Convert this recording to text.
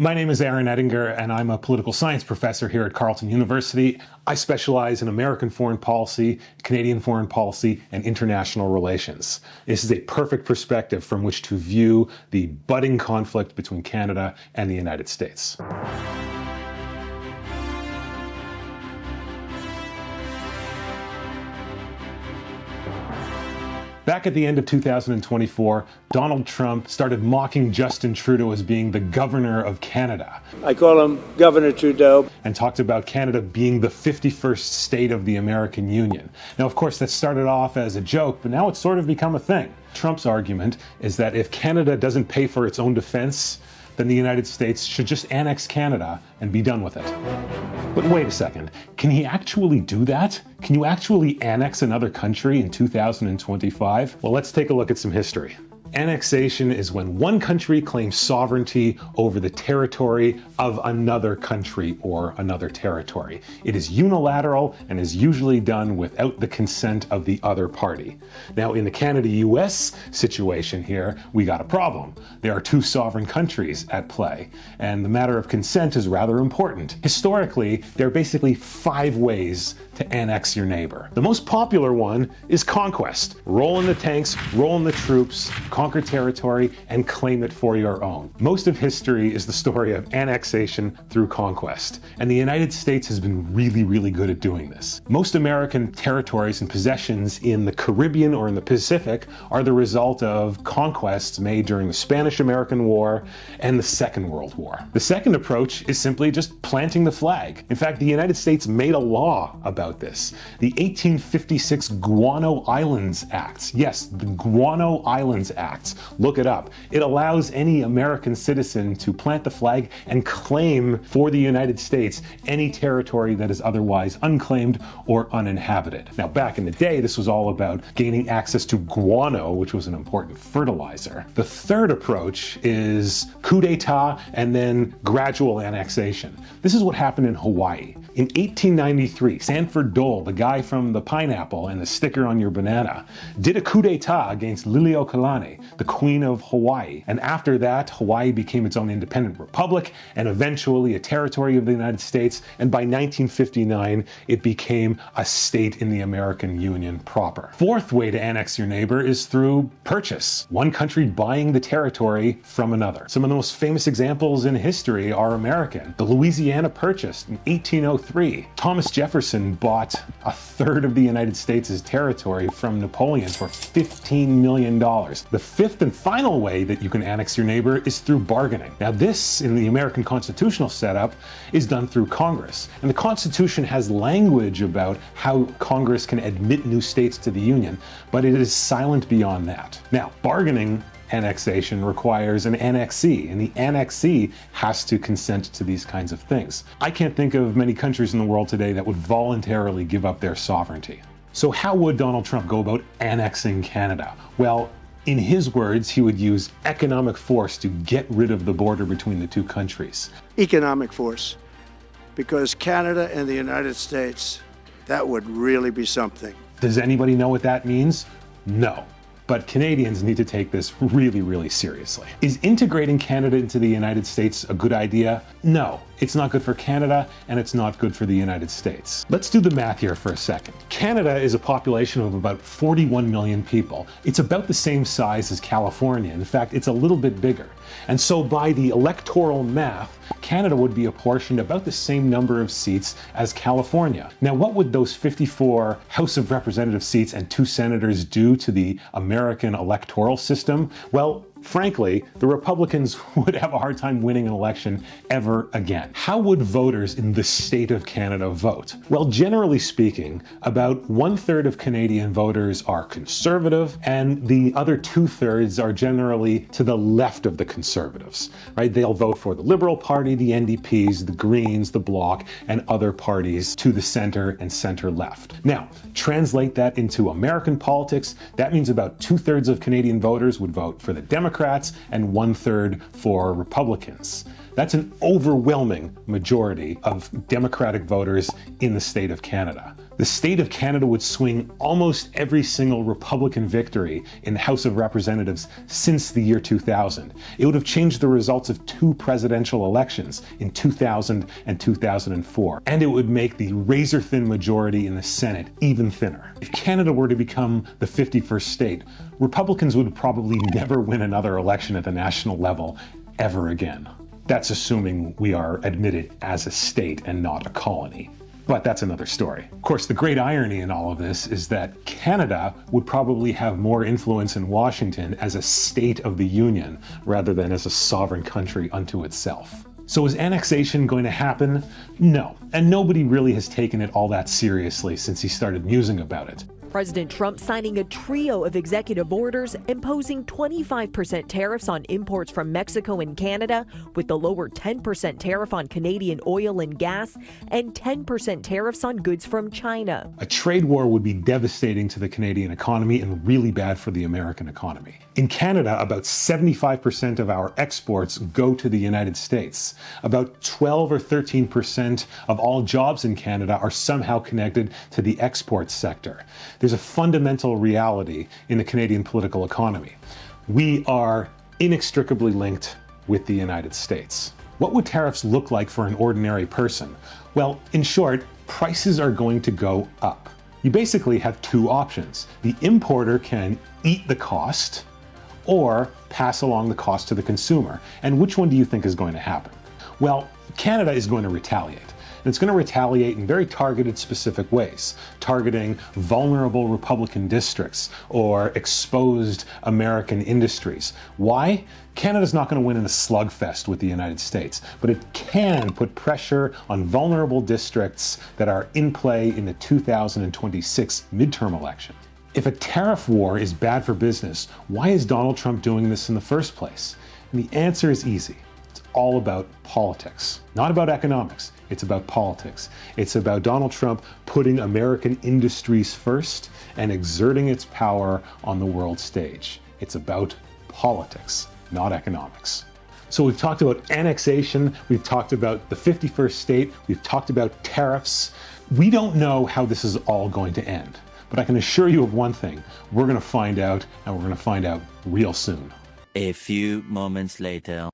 My name is Aaron Ettinger, and I'm a political science professor here at Carleton University. I specialize in American foreign policy, Canadian foreign policy, and international relations. This is a perfect perspective from which to view the budding conflict between Canada and the United States. Back at the end of 2024, Donald Trump started mocking Justin Trudeau as being the governor of Canada. I call him Governor Trudeau. And talked about Canada being the 51st state of the American Union. Now, of course, that started off as a joke, but now it's sort of become a thing. Trump's argument is that if Canada doesn't pay for its own defense, then the United States should just annex Canada and be done with it. But wait a second, can he actually do that? Can you actually annex another country in 2025? Well, let's take a look at some history. Annexation is when one country claims sovereignty over the territory of another country or another territory. It is unilateral and is usually done without the consent of the other party. Now, in the Canada-US situation here, we got a problem. There are two sovereign countries at play, and the matter of consent is rather important. Historically, there are basically 5 ways to annex your neighbor. The most popular one is conquest. Roll in the tanks, roll in the troops, conquer territory, and claim it for your own. Most of history is the story of annexation through conquest, and the United States has been really good at doing this. Most American territories and possessions in the Caribbean or in the Pacific are the result of conquests made during the Spanish-American War and the Second World War. The second approach is simply just planting the flag. In fact, the United States made a law about this. The 1856 Guano Islands Acts. Yes, the Guano Islands Acts. Look it up. It allows any American citizen to plant the flag and claim for the United States any territory that is otherwise unclaimed or uninhabited. Now, back in the day, this was all about gaining access to guano, which was an important fertilizer. The third approach is coup d'etat and then gradual annexation. This is what happened in Hawaii. In 1893, Sanford Dole, the guy from the pineapple and the sticker on your banana, did a coup d'etat against Liliuokalani, the Queen of Hawaii. And after that, Hawaii became its own independent republic and eventually a territory of the United States. And by 1959, it became a state in the American Union proper. Fourth way to annex your neighbor is through purchase. One country buying the territory from another. Some of the most famous examples in history are American. The Louisiana Purchase in 1803. Thomas Jefferson bought a third of the United States' territory from Napoleon for $15 million. The fifth and final way that you can annex your neighbor is through bargaining. Now, this, in the American constitutional setup, is done through Congress. And the Constitution has language about how Congress can admit new states to the Union, but it is silent beyond that. Now, bargaining annexation requires an annexee, and the annexee has to consent to these kinds of things. I can't think of many countries in the world today that would voluntarily give up their sovereignty. So how would Donald Trump go about annexing Canada? Well, in his words, he would use economic force to get rid of the border between the two countries. Economic force. Because Canada and the United States, that would really be something. Does anybody know what that means? No. But Canadians need to take this really seriously. Is integrating Canada into the United States a good idea? No, it's not good for Canada and it's not good for the United States. Let's do the math here for a second. Canada is a population of about 41 million people. It's about the same size as California. In fact, it's a little bit bigger. And so by the electoral math, Canada would be apportioned about the same number of seats as California. Now, what would those 54 House of Representative seats and 2 senators do to the American electoral system? Well, frankly, the Republicans would have a hard time winning an election ever again. How would voters in the state of Canada vote? Well, generally speaking, about 1/3 of Canadian voters are conservative, and the other 2/3 are generally to the left of the conservatives, right? They'll vote for the Liberal Party, the NDPs, the Greens, the Bloc, and other parties to the center and center left. Now, translate that into American politics. That means about 2/3 of Canadian voters would vote for the Democrats and 1/3 for Republicans. That's an overwhelming majority of Democratic voters in the state of Canada. The state of Canada would swing almost every single Republican victory in the House of Representatives since the year 2000. It would have changed the results of 2 presidential elections in 2000 and 2004. And it would make the razor-thin majority in the Senate even thinner. If Canada were to become the 51st state, Republicans would probably never win another election at the national level ever again. That's assuming we are admitted as a state and not a colony. But that's another story. Of course, the great irony in all of this is that Canada would probably have more influence in Washington as a state of the Union rather than as a sovereign country unto itself. So is annexation going to happen? No. And nobody really has taken it all that seriously since he started musing about it. President Trump signing a trio of executive orders imposing 25% tariffs on imports from Mexico and Canada, with the lower 10% tariff on Canadian oil and gas and 10% tariffs on goods from China. A trade war would be devastating to the Canadian economy and really bad for the American economy. In Canada, about 75% of our exports go to the United States. About 12 or 13% of all jobs in Canada are somehow connected to the export sector. There's a fundamental reality in the Canadian political economy. We are inextricably linked with the United States. What would tariffs look like for an ordinary person? Well, in short, prices are going to go up. You basically have 2 options. The importer can eat the cost or pass along the cost to the consumer. And which one do you think is going to happen? Well, Canada is going to retaliate. And it's going to retaliate in very targeted, specific ways, targeting vulnerable Republican districts or exposed American industries. Why? Canada's not going to win in a slugfest with the United States, but it can put pressure on vulnerable districts that are in play in the 2026 midterm election. If a tariff war is bad for business, why is Donald Trump doing this in the first place? And the answer is easy. It's all about politics, not about economics. It's about politics. It's about Donald Trump putting American industries first and exerting its power on the world stage. It's about politics, not economics. So we've talked about annexation, we've talked about the 51st state, we've talked about tariffs. We don't know how this is all going to end, but I can assure you of one thing. We're going to find out, and we're going to find out real soon. A few moments later.